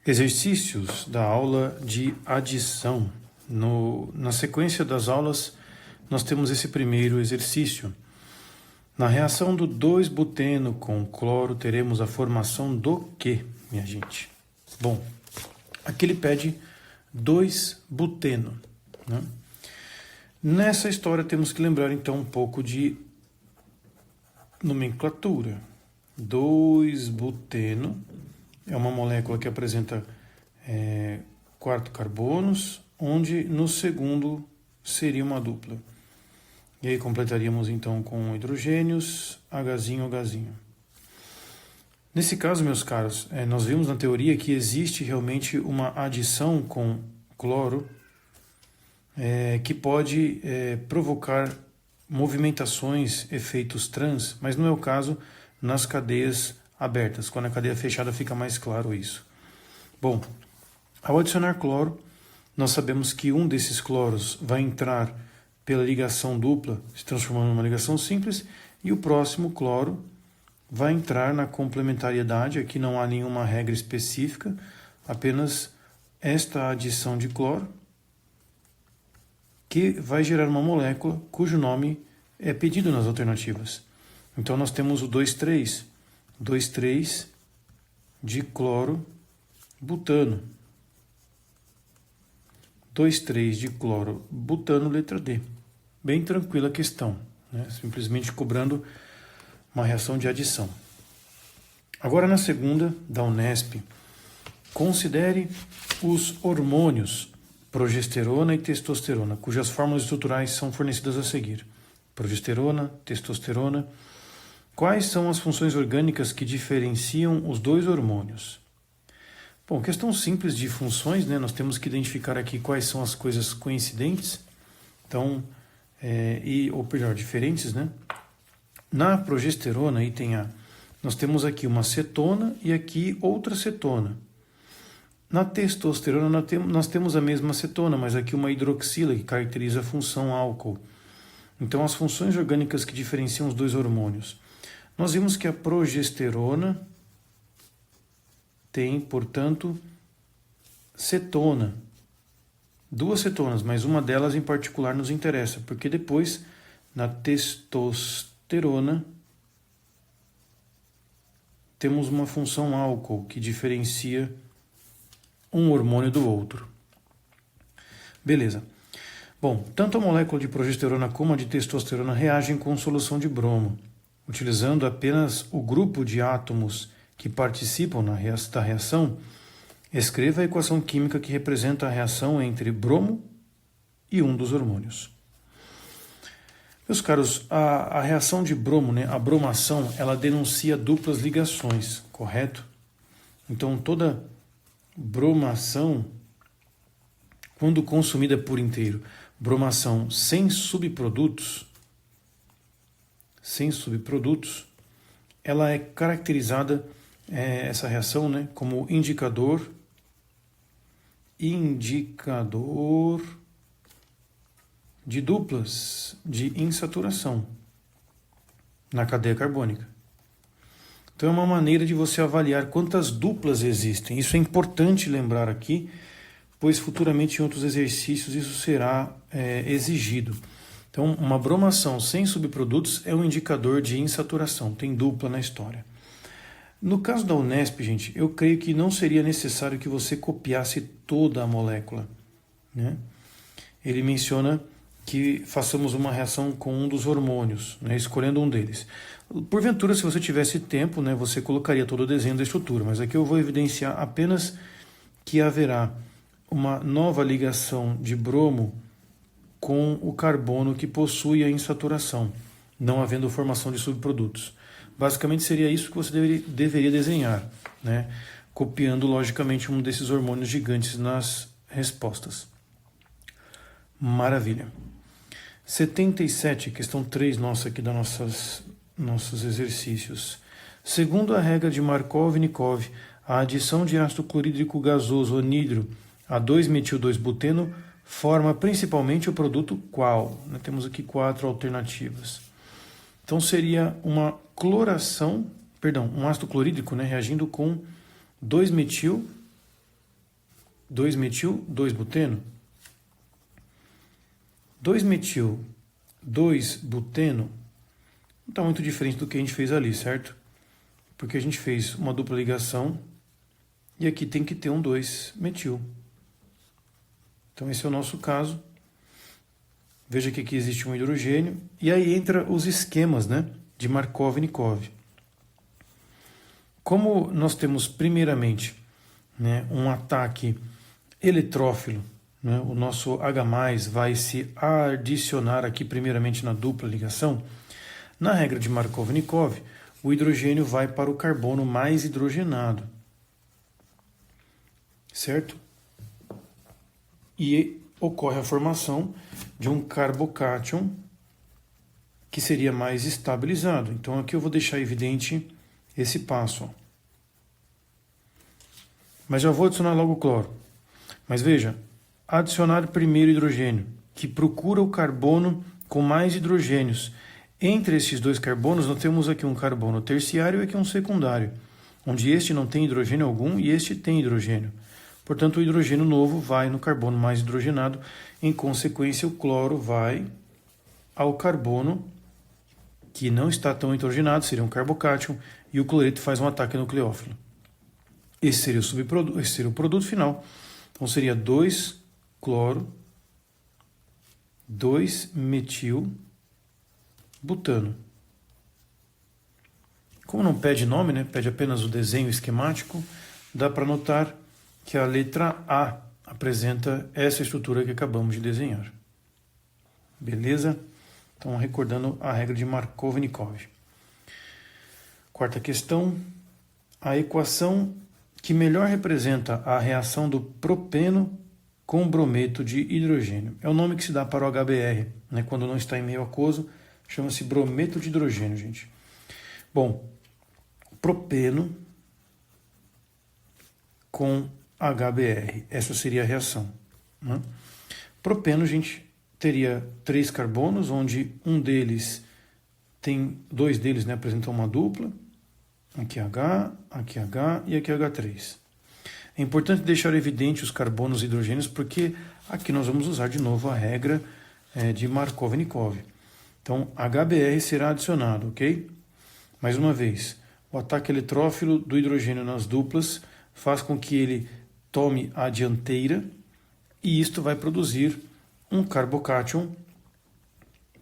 Exercícios da aula de adição. Na sequência das aulas, nós temos esse primeiro exercício. Na reação do 2-buteno com cloro, teremos a formação do quê, minha gente? Bom, aqui ele pede 2-buteno, né? Nessa história temos que lembrar então um pouco de nomenclatura. 2-buteno é uma molécula que apresenta 4 carbonos, onde no segundo seria uma dupla. E aí completaríamos então com hidrogênios, Hzinho. Nesse caso, meus caros, nós vimos na teoria que existe realmente uma adição com cloro que pode provocar movimentações, efeitos trans, mas não é o caso nas cadeias abertas. Quando a cadeia fechada fica mais claro isso. Bom, ao adicionar cloro, nós sabemos que um desses cloros vai entrar pela ligação dupla, se transformando numa ligação simples, e o próximo cloro vai entrar na complementariedade. Aqui não há nenhuma regra específica, apenas esta adição de cloro, que vai gerar uma molécula cujo nome é pedido nas alternativas. Então nós temos o 2,3, 2,3 de cloro butano. 2,3 de cloro butano, letra D. Bem tranquila a questão, né? Simplesmente cobrando uma reação de adição. Agora na segunda, da Unesp, considere os hormônios progesterona e testosterona, cujas fórmulas estruturais são fornecidas a seguir. Progesterona, testosterona. Quais são as funções orgânicas que diferenciam os dois hormônios? Bom, questão simples de funções, né? Nós temos que identificar aqui quais são as coisas coincidentes, então, ou melhor, diferentes, né? Na progesterona, item A, nós temos aqui uma cetona e aqui outra cetona. Na testosterona, nós temos a mesma cetona, mas aqui uma hidroxila que caracteriza a função álcool. Então, as funções orgânicas que diferenciam os dois hormônios. Nós vimos que a progesterona tem, portanto, cetona. 2 cetonas, mas uma delas em particular nos interessa, porque depois, na testosterona, temos uma função álcool que diferencia um hormônio do outro. Beleza. Bom, tanto a molécula de progesterona como a de testosterona reagem com solução de bromo, utilizando apenas o grupo de átomos que participam da reação. Escreva a equação química que representa a reação entre bromo e um dos hormônios. Meus caros, a reação de bromo, né, a bromação, ela denuncia duplas ligações, correto? Então toda bromação, quando consumida por inteiro, bromação sem subprodutos, ela é caracterizada, essa reação, né, como indicador de duplas de insaturação na cadeia carbônica. Então é uma maneira de você avaliar quantas duplas existem. Isso é importante lembrar aqui, pois futuramente em outros exercícios isso será exigido. Então uma bromação sem subprodutos é um indicador de insaturação, tem dupla na história. No caso da Unesp, gente, eu creio que não seria necessário que você copiasse toda a molécula, né? Ele menciona que façamos uma reação com um dos hormônios, né, escolhendo um deles. Porventura, se você tivesse tempo, né, você colocaria todo o desenho da estrutura, mas aqui eu vou evidenciar apenas que haverá uma nova ligação de bromo com o carbono que possui a insaturação, não havendo formação de subprodutos. Basicamente seria isso que você deveria desenhar, né, copiando logicamente um desses hormônios gigantes nas respostas. Maravilha. 77, questão 3 nossa aqui das nossos exercícios. Segundo a regra de Markov-Nikov, a adição de ácido clorídrico gasoso anidro a 2-metil-2-buteno forma principalmente o produto qual? Temos aqui 4 alternativas. Então seria uma cloração, um ácido clorídrico, né, reagindo com 2-metil 2-metil, 2-buteno. 2-metil, 2-buteno não está muito diferente do que a gente fez ali, certo? Porque a gente fez uma dupla ligação e aqui tem que ter um 2-metil. Então esse é o nosso caso. Veja que aqui existe um hidrogênio. E aí entra os esquemas, né, de Markov-Nikov. Como nós temos primeiramente, né, um ataque eletrófilo, né, o nosso H+, vai se adicionar aqui primeiramente na dupla ligação, na regra de Markov-Nikov, o hidrogênio vai para o carbono mais hidrogenado. Certo? E ocorre a formação de um carbocátion que seria mais estabilizado. Então aqui eu vou deixar evidente esse passo. Ó. Mas já vou adicionar logo o cloro. Mas veja, adicionar primeiro hidrogênio, que procura o carbono com mais hidrogênios. Entre esses dois carbonos, nós temos aqui um carbono terciário e aqui um secundário, onde este não tem hidrogênio algum e este tem hidrogênio. Portanto, o hidrogênio novo vai no carbono mais hidrogenado, em consequência, o cloro vai ao carbono que não está tão hidrogenado, seria um carbocátion, e o cloreto faz um ataque nucleófilo. Esse seria o subproduto, esse seria o produto final. Então seria 2-cloro, 2-metil-butano. Como não pede nome, né, pede apenas o desenho esquemático, dá para notar que a letra A apresenta essa estrutura que acabamos de desenhar. Beleza? Então, recordando a regra de Markov-Nikov. Quarta questão. A equação que melhor representa a reação do propeno com brometo de hidrogênio. É o nome que se dá para o HBr, né? Quando não está em meio aquoso, chama-se brometo de hidrogênio, gente. Bom, propeno com HBr, essa seria a reação. Né? Propeno, gente, teria 3 carbonos, onde dois deles, né, apresentam uma dupla, aqui H e aqui H3. É importante deixar evidente os carbonos e hidrogênios, porque aqui nós vamos usar de novo a regra de Markov-Nikov. Então, HBr será adicionado, ok? Mais uma vez, o ataque eletrófilo do hidrogênio nas duplas faz com que ele tome a dianteira e isto vai produzir um carbocátion,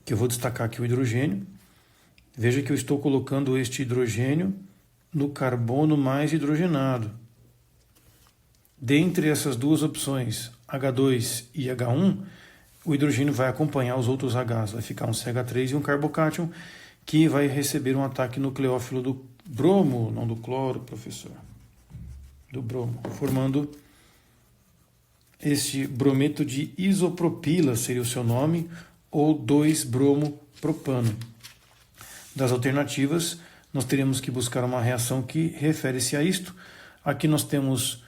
que eu vou destacar aqui o hidrogênio. Veja que eu estou colocando este hidrogênio no carbono mais hidrogenado. Dentre essas duas opções, H2 e H1, o hidrogênio vai acompanhar os outros Hs, vai ficar um CH3 e um carbocátion, que vai receber um ataque nucleófilo do bromo, não do cloro, professor, do bromo, formando este brometo de isopropila, seria o seu nome, ou 2-bromo-propano. Das alternativas, nós teríamos que buscar uma reação que refere-se a isto. Aqui nós temos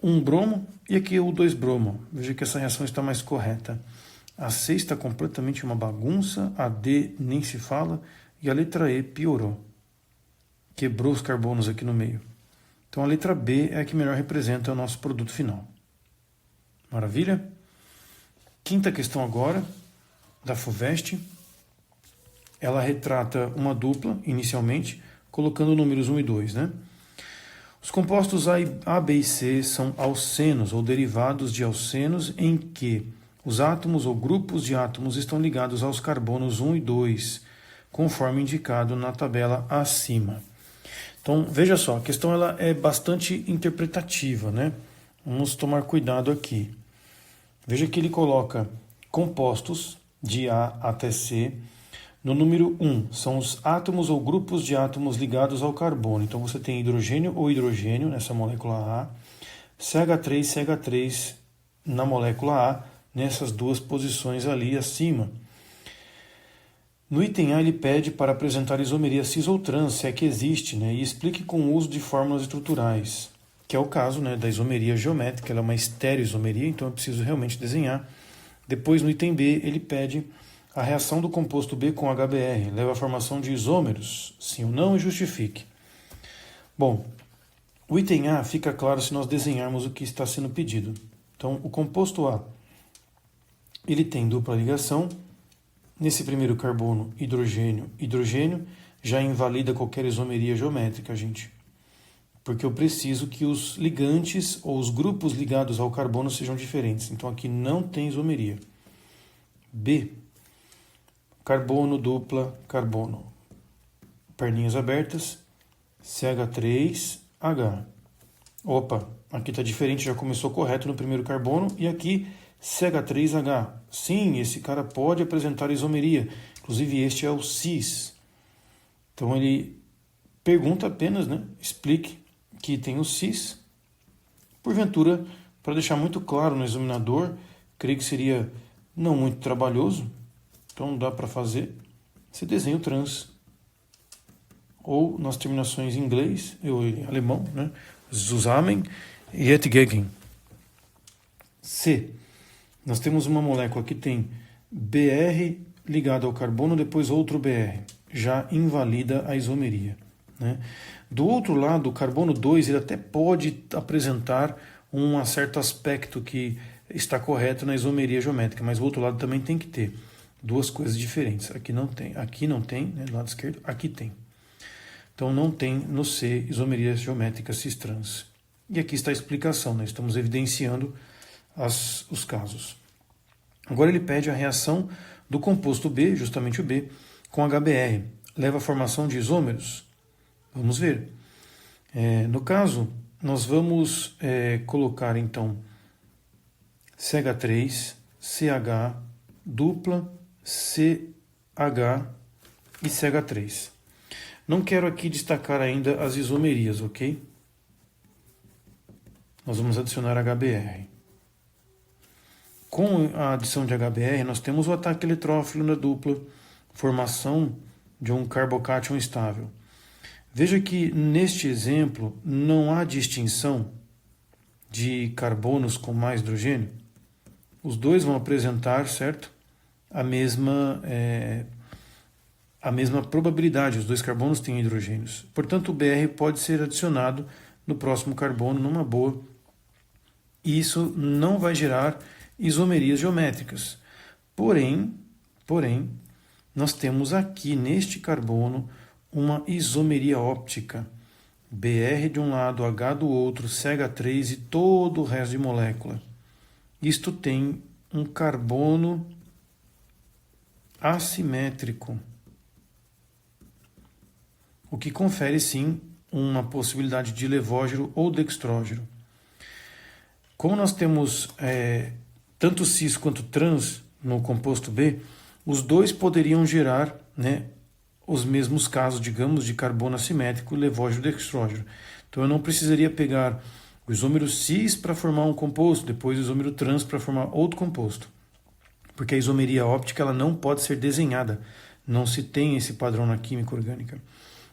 um bromo e aqui o 2-bromo. Veja que essa reação está mais correta. A C está completamente uma bagunça, a D nem se fala, e a letra E piorou. Quebrou os carbonos aqui no meio. Então a letra B é a que melhor representa o nosso produto final. Maravilha? Quinta questão agora, da FUVEST. Ela retrata uma dupla, inicialmente, colocando números 1 e 2, né? Os compostos A, B e C são alcenos, ou derivados de alcenos, em que os átomos ou grupos de átomos estão ligados aos carbonos 1 e 2, conforme indicado na tabela acima. Então, veja só, a questão ela é bastante interpretativa, né? Vamos tomar cuidado aqui. Veja que ele coloca compostos de A até C. No número 1, são os átomos ou grupos de átomos ligados ao carbono. Então, você tem hidrogênio ou hidrogênio nessa molécula A, CH3, CH3 na molécula A, nessas duas posições ali acima. No item A, ele pede para apresentar isomeria cis ou trans, se é que existe, né? E explique com o uso de fórmulas estruturais, que é o caso, né, da isomeria geométrica. Ela é uma estereoisomeria, então eu preciso realmente desenhar. Depois, no item B, ele pede a reação do composto B com HBr, leva à formação de isômeros, sim ou não, e justifique. Bom, O item A fica claro se nós desenharmos o que está sendo pedido. Então, o composto A, ele tem dupla ligação. Nesse primeiro carbono, hidrogênio, hidrogênio, já invalida qualquer isomeria geométrica, gente. Porque eu preciso que os ligantes ou os grupos ligados ao carbono sejam diferentes. Então aqui não tem isomeria. B, carbono, dupla, carbono. Perninhas abertas, CH3H. Opa, aqui está diferente, já começou correto no primeiro carbono. E aqui, CH3H. Sim, esse cara pode apresentar isomeria. Inclusive este é o cis. Então ele pergunta apenas, né? Explique que tem o cis. Porventura, para deixar muito claro no examinador, creio que seria não muito trabalhoso, então dá para fazer. Você desenha o trans. Ou nas terminações em inglês, ou em alemão, né? Zusammen, jetzt gegen. C. Nós temos uma molécula que tem Br ligado ao carbono, depois outro Br. Já invalida a isomeria, né? Do outro lado, o carbono 2 ele até pode apresentar um certo aspecto que está correto na isomeria geométrica, mas o outro lado também tem que ter duas coisas diferentes. Aqui não tem, né, do lado esquerdo, aqui tem. Então não tem no C isomeria geométrica cis-trans. E aqui está a explicação, né? Estamos evidenciando os casos. Agora ele pede a reação do composto B, justamente o B, com HBr. Leva à formação de isômeros? Vamos ver. No caso, nós vamos colocar então CH3, CH, dupla, CH e CH3. Não quero aqui destacar ainda as isomerias, ok? Nós vamos adicionar HBr. Com a adição de HBr, nós temos o ataque eletrófilo na dupla, formação de um carbocátion estável. Veja que neste exemplo não há distinção de carbonos com mais hidrogênio. Os dois vão apresentar, certo? A mesma probabilidade, os dois carbonos têm hidrogênios. Portanto, o Br pode ser adicionado no próximo carbono numa boa. E isso não vai gerar isomerias geométricas. Porém, nós temos aqui neste carbono uma isomeria óptica. Br de um lado, H do outro, CH3 e todo o resto de molécula. Isto tem um carbono assimétrico, o que confere sim uma possibilidade de levógero ou dextrógero. Como nós temos tanto cis quanto trans no composto B, os dois poderiam gerar, né, os mesmos casos, digamos, de carbono assimétrico, levógero e dextrógero. Então eu não precisaria pegar o isômero cis para formar um composto, depois o isômero trans para formar outro composto. Porque a isomeria óptica ela não pode ser desenhada, não se tem esse padrão na química orgânica.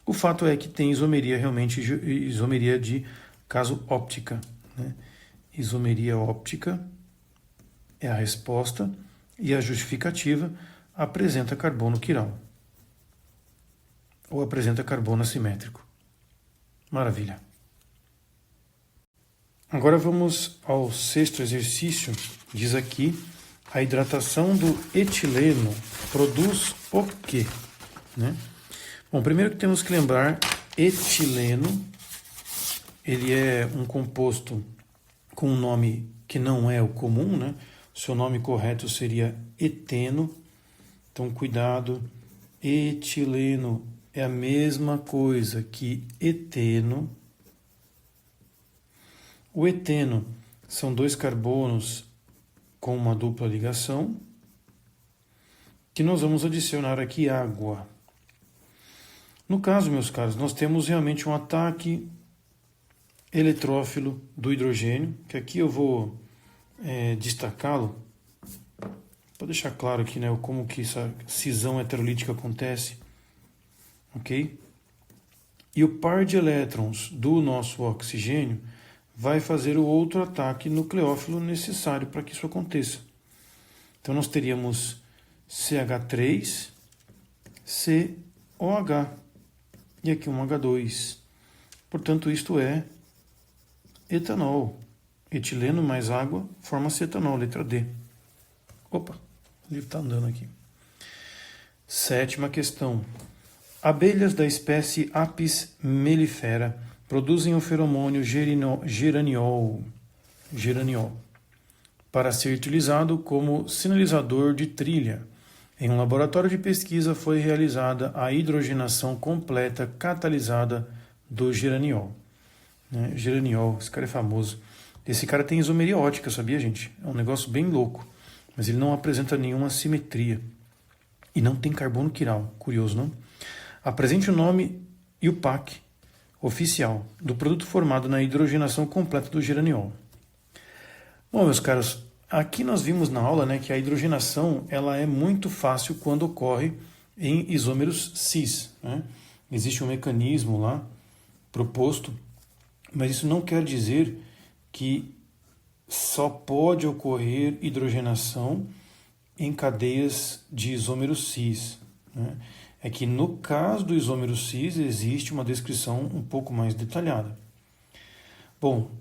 O fato é que tem isomeria realmente, isomeria de caso óptica, né? Isomeria óptica é a resposta e a justificativa apresenta carbono quiral ou apresenta carbono assimétrico. Maravilha. Agora vamos ao sexto exercício. Diz aqui, a hidratação do etileno produz o quê? Né? Bom, primeiro que temos que lembrar, etileno, ele é um composto com um nome que não é o comum, né? O seu nome correto seria eteno. Então, cuidado, etileno é a mesma coisa que eteno. O eteno são dois carbonos com uma dupla ligação, que nós vamos adicionar aqui água. No caso, meus caros, nós temos realmente um ataque eletrófilo do hidrogênio, que aqui eu vou destacá-lo, para deixar claro aqui, né, como que essa cisão heterolítica acontece, ok? E o par de elétrons do nosso oxigênio vai fazer o outro ataque nucleófilo necessário para que isso aconteça. Então nós teríamos CH3, COH, e aqui um H2. Portanto, isto é etanol. Etileno mais água forma-se etanol, letra D. Opa, o livro está andando aqui. 7ª questão. Abelhas da espécie Apis mellifera produzem o feromônio geraniol para ser utilizado como sinalizador de trilha. Em um laboratório de pesquisa foi realizada a hidrogenação completa catalisada do geraniol. Geraniol, esse cara é famoso. Esse cara tem isomeria ótica, sabia, gente? É um negócio bem louco, mas ele não apresenta nenhuma simetria. E não tem carbono quiral, curioso, não? Apresente o nome e o PAC oficial do produto formado na hidrogenação completa do geraniol. Bom, meus caros, aqui nós vimos na aula, né, que a hidrogenação ela é muito fácil quando ocorre em isômeros cis. Né? Existe um mecanismo lá proposto, mas isso não quer dizer que só pode ocorrer hidrogenação em cadeias de isômeros cis. Né? É que no caso do isômero cis existe uma descrição um pouco mais detalhada. Bom,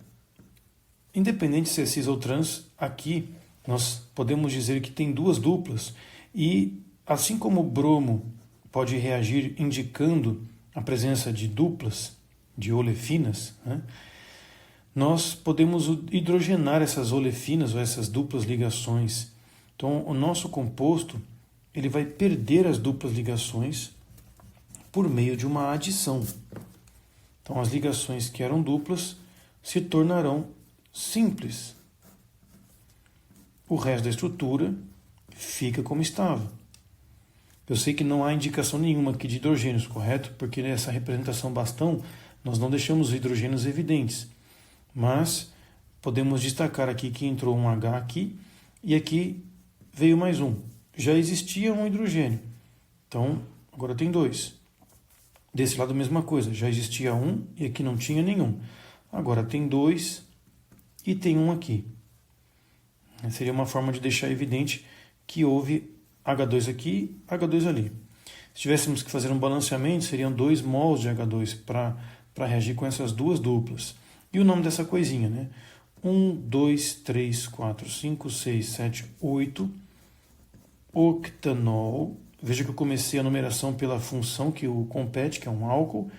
independente se é cis ou trans, aqui nós podemos dizer que tem duas duplas e assim como o bromo pode reagir indicando a presença de duplas, de olefinas, né? Nós podemos hidrogenar essas olefinas ou essas duplas ligações. Então, o nosso composto ele vai perder as duplas ligações por meio de uma adição. Então, as ligações que eram duplas se tornarão simples. O resto da estrutura fica como estava. Eu sei que não há indicação nenhuma aqui de hidrogênios, correto? Porque nessa representação bastão nós não deixamos os hidrogênios evidentes. Mas podemos destacar aqui que entrou um H aqui e aqui veio mais um. Já existia um hidrogênio, então agora tem dois. Desse lado a mesma coisa, já existia um e aqui não tinha nenhum. Agora tem dois e tem um aqui. Seria uma forma de deixar evidente que houve H2 aqui, H2 ali. Se tivéssemos que fazer um balanceamento, seriam 2 mols de H2 para reagir com essas duas duplas. E o nome dessa coisinha, né? 1, 2, 3, 4, 5, 6, 7, 8 octanol. Veja que eu comecei a numeração pela função que o compete, que é um álcool.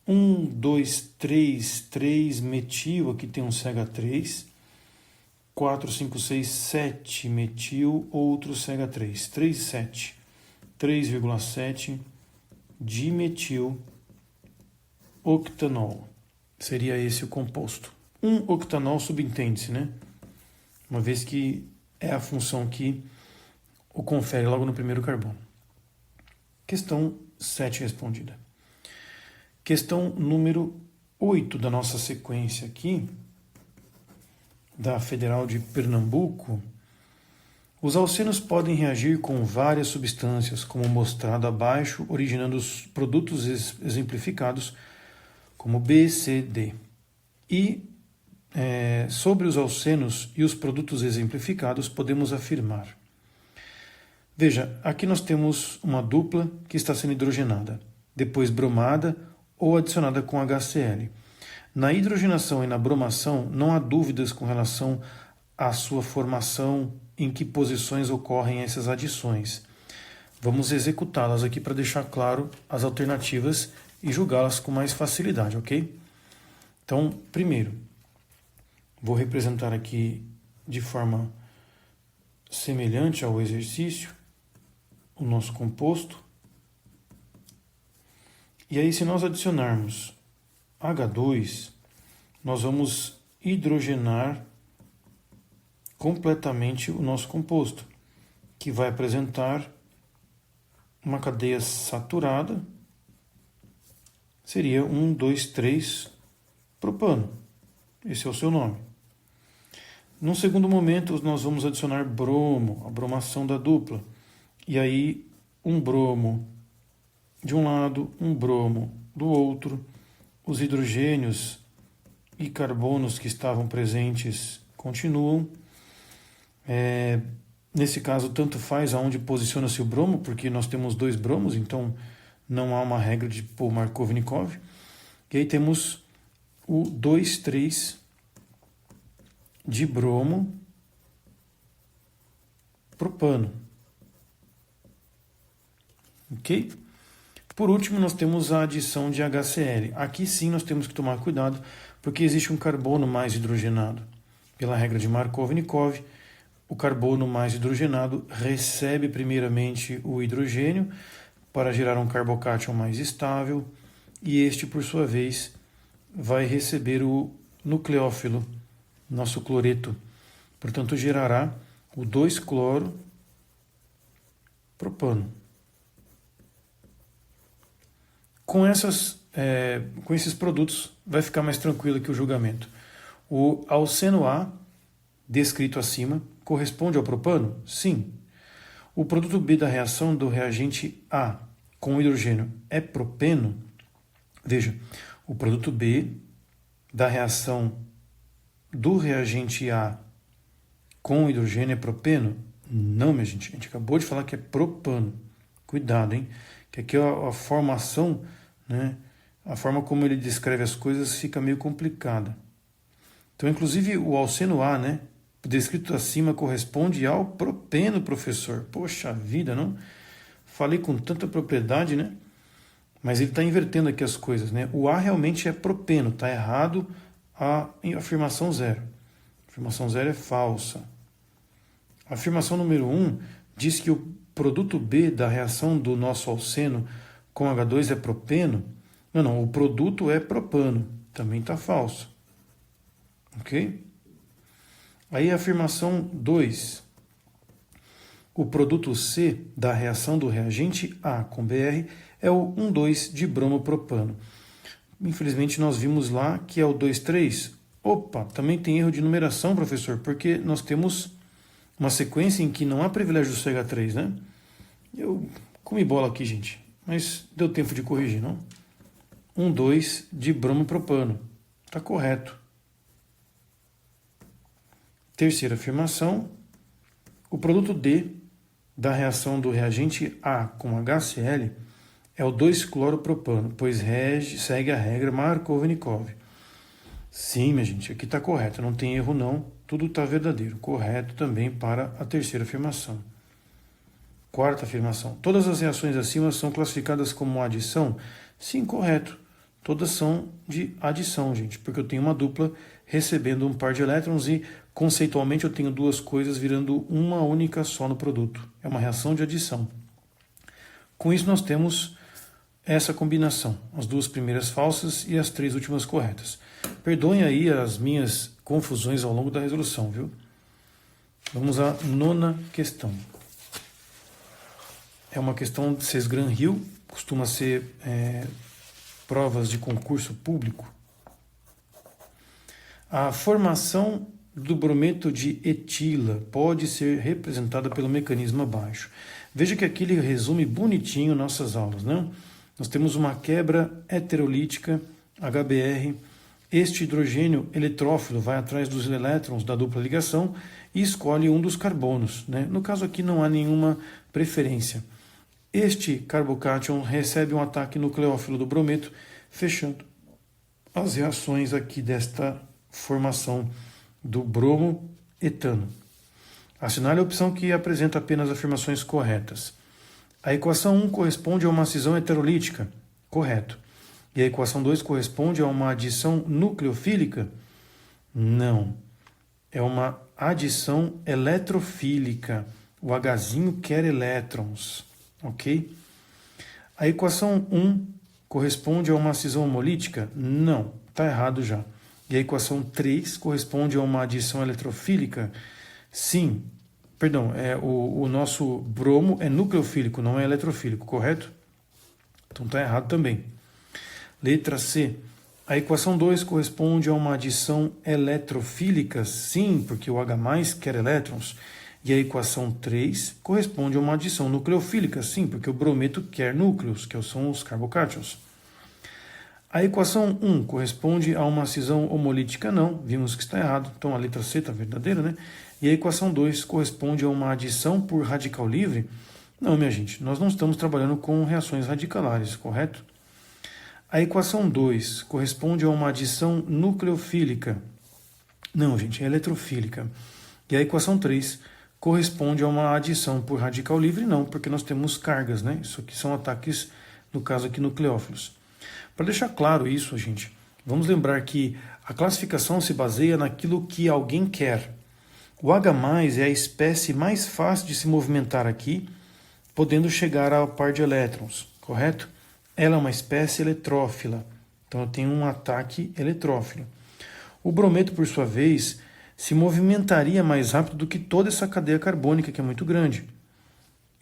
1, 2, 3, 3 metil, aqui tem um CH3. 4, 5, 6, 7 metil, outro CH3. 3, 7. 3,7 dimetil octanol. Seria esse o composto. Um octanol subentende-se, né? Uma vez que é a função que o confere logo no primeiro carbono. Questão 7 respondida. Questão número 8 da nossa sequência aqui, da Federal de Pernambuco. Os alcenos podem reagir com várias substâncias, como mostrado abaixo, originando os produtos exemplificados como B, C, D. E sobre os alcenos e os produtos exemplificados, podemos afirmar. Veja, aqui nós temos uma dupla que está sendo hidrogenada, depois bromada ou adicionada com HCl. Na hidrogenação e na bromação, não há dúvidas com relação à sua formação, em que posições ocorrem essas adições. Vamos executá-las aqui para deixar claro as alternativas e julgá-las com mais facilidade, ok? Então, primeiro, vou representar aqui de forma semelhante ao exercício o nosso composto. E aí, se nós adicionarmos H2, nós vamos hidrogenar completamente o nosso composto, que vai apresentar uma cadeia saturada. Seria 1, 2, 3 propano. Esse é o seu nome. Num segundo momento, nós vamos adicionar bromo, a bromação da dupla. E aí, um bromo de um lado, um bromo do outro. Os hidrogênios e carbonos que estavam presentes continuam. Nesse caso, tanto faz aonde posiciona-se o bromo, porque nós temos 2 bromos, então não há uma regra de Markovnikov. E aí temos o 2,3 de bromo propano. Ok? Por último, nós temos a adição de HCl. Aqui sim nós temos que tomar cuidado, porque existe um carbono mais hidrogenado. Pela regra de Markov-Nikov, o carbono mais hidrogenado recebe primeiramente o hidrogênio para gerar um carbocátion mais estável, e este, por sua vez, vai receber o nucleófilo, nosso cloreto. Portanto, gerará o 2-cloro-propano. Com esses produtos, vai ficar mais tranquilo aqui o julgamento. O alceno A, descrito acima, corresponde ao propano? Sim. O produto B da reação do reagente A com o hidrogênio é propeno? Veja, o produto B da reação do reagente A com o hidrogênio é propeno? Não, minha gente. A gente acabou de falar que é propano. Cuidado, hein? Que aqui a formação, né, a forma como ele descreve as coisas fica meio complicada. Então, inclusive, o alceno A, né, descrito acima, corresponde ao propeno, professor. Poxa vida, não? Falei com tanta propriedade, né? Mas ele está invertendo aqui as coisas, né? O A realmente é propeno, está errado a afirmação 0. A afirmação 0 é falsa. A afirmação número 1 diz que o produto B da reação do nosso alceno com H2 é propeno. Não, o produto é propano. Também está falso. Ok? Aí a afirmação 2. O produto C da reação do reagente A com Br é o 1,2 de bromopropano. Infelizmente nós vimos lá que é o 2,3. Opa, também tem erro de numeração, professor, porque nós temos uma sequência em que não há privilégio do CH3, né? Eu comi bola aqui, gente, mas deu tempo de corrigir, não? 1,2 de bromopropano. Está correto. Terceira afirmação, o produto D da reação do reagente A com HCl é o 2-cloropropano, pois segue a regra Markov-Nikov. Sim, minha gente, aqui está correto, não tem erro não, tudo está verdadeiro. Correto também para a terceira afirmação. Quarta afirmação, todas as reações acima são classificadas como adição? Sim, correto. Todas são de adição, gente, porque eu tenho uma dupla recebendo um par de elétrons e, conceitualmente, eu tenho duas coisas virando uma única só no produto. É uma reação de adição. Com isso, nós temos essa combinação, as duas primeiras falsas e as três últimas corretas. Perdoem aí as minhas confusões ao longo da resolução, viu? Vamos à nona questão. É uma questão de Cesgran-Hill, costuma ser provas de concurso público. A formação do brometo de etila pode ser representada pelo mecanismo abaixo. Veja que aqui ele resume bonitinho nossas aulas, né? Nós temos uma quebra heterolítica, HBr. Este hidrogênio eletrófilo vai atrás dos elétrons da dupla ligação e escolhe um dos carbonos, né? No caso aqui não há nenhuma preferência. Este carbocátion recebe um ataque nucleófilo do brometo, fechando as reações aqui desta formação do bromo-etano. Assinale a opção que apresenta apenas afirmações corretas. A equação 1 corresponde a uma cisão heterolítica. Correto. E a equação 2 corresponde a uma adição nucleofílica? Não. É uma adição eletrofílica. O Hzinho quer elétrons. Ok? A equação 1 corresponde a uma cisão homolítica? Não. Está errado já. E a equação 3 corresponde a uma adição eletrofílica? Sim. Perdão, o nosso bromo é nucleofílico, não é eletrofílico, correto? Então está errado também. Letra C. A equação 2 corresponde a uma adição eletrofílica? Sim, porque o H+ quer elétrons. E a equação 3 corresponde a uma adição nucleofílica? Sim, porque o brometo quer núcleos, que são os carbocátions. A equação 1 corresponde a uma cisão homolítica? Não, vimos que está errado, então a letra C está verdadeira, né? E a equação 2 corresponde a uma adição por radical livre? Não, minha gente, nós não estamos trabalhando com reações radicalares, correto? A equação 2 corresponde a uma adição nucleofílica? Não, gente, é eletrofílica. E a equação 3 corresponde a uma adição por radical livre? Não, porque nós temos cargas, né? Isso aqui são ataques, no caso aqui, nucleófilos. Para deixar claro isso, gente, vamos lembrar que a classificação se baseia naquilo que alguém quer. O H+, é a espécie mais fácil de se movimentar aqui, podendo chegar ao par de elétrons, correto? Ela é uma espécie eletrófila, então eu tenho um ataque eletrófilo. O brometo, por sua vez, se movimentaria mais rápido do que toda essa cadeia carbônica, que é muito grande.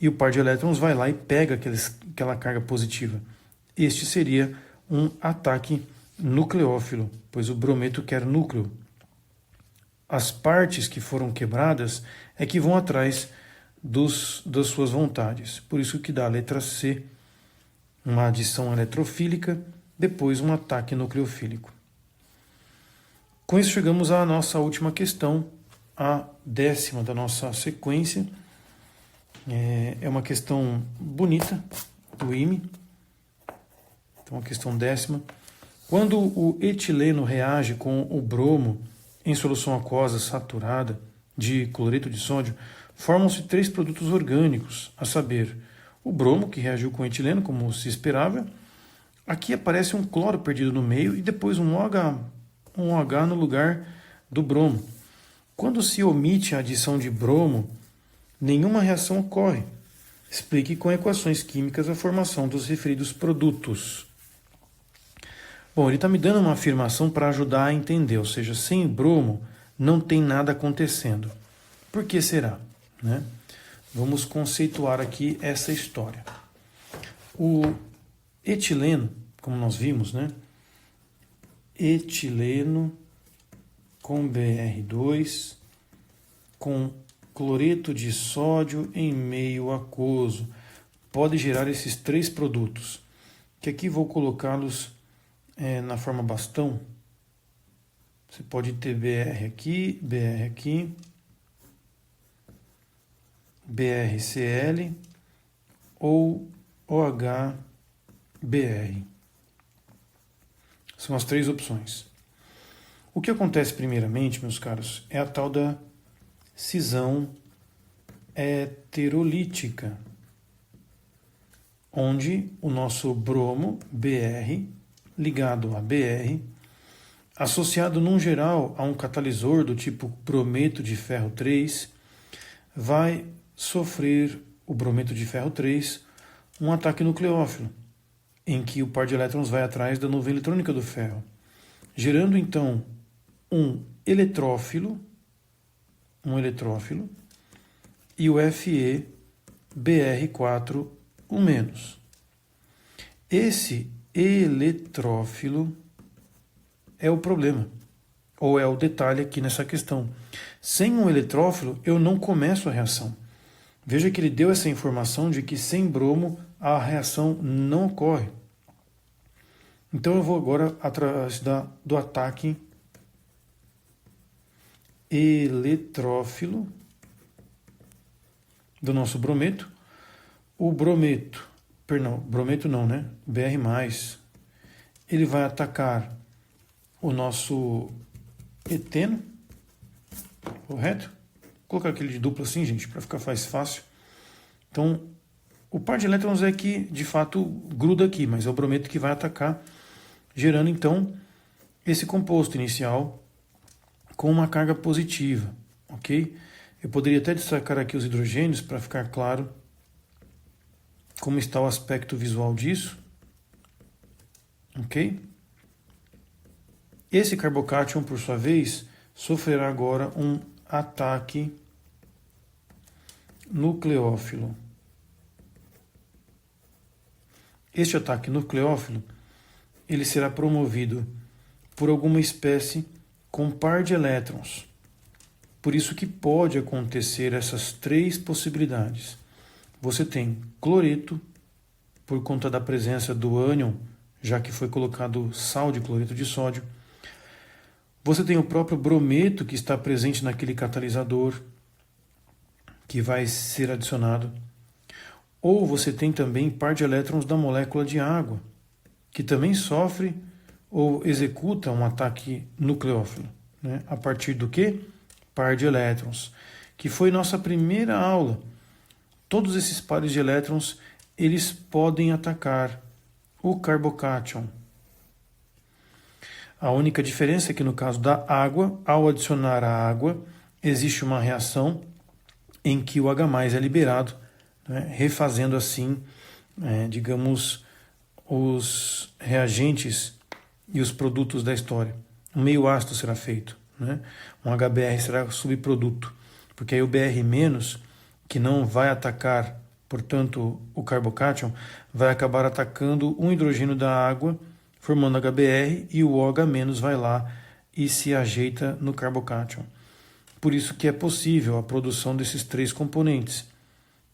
E o par de elétrons vai lá e pega aquela carga positiva. Este seria um ataque nucleófilo, pois o brometo quer núcleo. As partes que foram quebradas é que vão atrás das suas vontades. Por isso que dá a letra C, uma adição eletrofílica, depois um ataque nucleofílico. Com isso chegamos à nossa última questão, a 10ª da nossa sequência. É uma questão bonita do IME. Então, a questão 10ª. Quando o etileno reage com o bromo em solução aquosa saturada de cloreto de sódio, formam-se 3 produtos orgânicos, a saber, o bromo, que reagiu com o etileno, como se esperava. Aqui aparece um cloro perdido no meio e depois um OH no lugar do bromo. Quando se omite a adição de bromo, nenhuma reação ocorre. Explique com equações químicas a formação dos referidos produtos. Bom, ele está me dando uma afirmação para ajudar a entender, ou seja, sem bromo não tem nada acontecendo. Por que será? Né? Vamos conceituar aqui essa história. O etileno, como nós vimos, né? Etileno com Br2 com cloreto de sódio em meio aquoso pode gerar esses 3 produtos, que aqui vou colocá-los na forma bastão. Você pode ter Br aqui, BrCl ou OHBr. São as 3 opções. O que acontece primeiramente, meus caros, é a tal da cisão heterolítica, onde o nosso bromo Br ligado a Br, associado num geral a um catalisor do tipo brometo de ferro 3, vai sofrer o brometo de ferro 3 um ataque nucleófilo, em que o par de elétrons vai atrás da nuvem eletrônica do ferro, gerando então um eletrófilo, e o Fe Br4, o menos. Esse eletrófilo é o problema, ou é o detalhe aqui nessa questão. Sem um eletrófilo, eu não começo a reação. Veja que ele deu essa informação de que sem bromo a reação não ocorre. Então eu vou agora atrás do ataque eletrófilo do nosso brometo. O brometo não, né? Br+, ele vai atacar o nosso eteno, correto? Vou colocar aquele de dupla assim, gente, para ficar mais fácil. Então, o par de elétrons é que, de fato, gruda aqui, mas é o brometo que vai atacar, gerando, então, esse composto inicial com uma carga positiva, ok? Eu poderia até destacar aqui os hidrogênios para ficar claro como está o aspecto visual disso, ok? Esse carbocátion, por sua vez, sofrerá agora um ataque nucleófilo. Este ataque nucleófilo, ele será promovido por alguma espécie com par de elétrons. Por isso que pode acontecer essas 3 possibilidades. Você tem cloreto, por conta da presença do ânion, já que foi colocado sal de cloreto de sódio. Você tem o próprio brometo que está presente naquele catalisador, que vai ser adicionado. Ou você tem também par de elétrons da molécula de água, que também sofre ou executa um ataque nucleófilo, né, a partir do quê? Par de elétrons, que foi nossa primeira aula. Todos esses pares de elétrons, eles podem atacar o carbocátion. A única diferença é que no caso da água, ao adicionar a água, existe uma reação em que o H+ é liberado, né, refazendo assim, digamos, os reagentes e os produtos da história. Um meio ácido será feito, né? Um HBr será subproduto, porque aí o Br-, que não vai atacar, portanto, o carbocátion, vai acabar atacando um hidrogênio da água, formando HBr, e o OH- vai lá e se ajeita no carbocátion. Por isso que é possível a produção desses 3 componentes.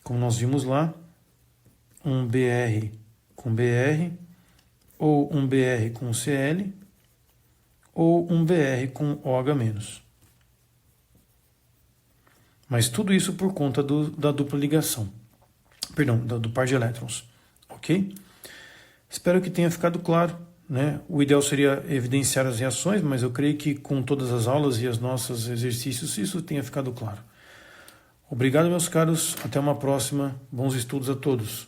Como nós vimos lá, um Br com Br, ou um Br com Cl, ou um Br com OH-. Mas tudo isso por conta da dupla ligação. Perdão, do par de elétrons. Ok? Espero que tenha ficado claro, né? O ideal seria evidenciar as reações, mas eu creio que com todas as aulas e os nossos exercícios isso tenha ficado claro. Obrigado, meus caros. Até uma próxima. Bons estudos a todos.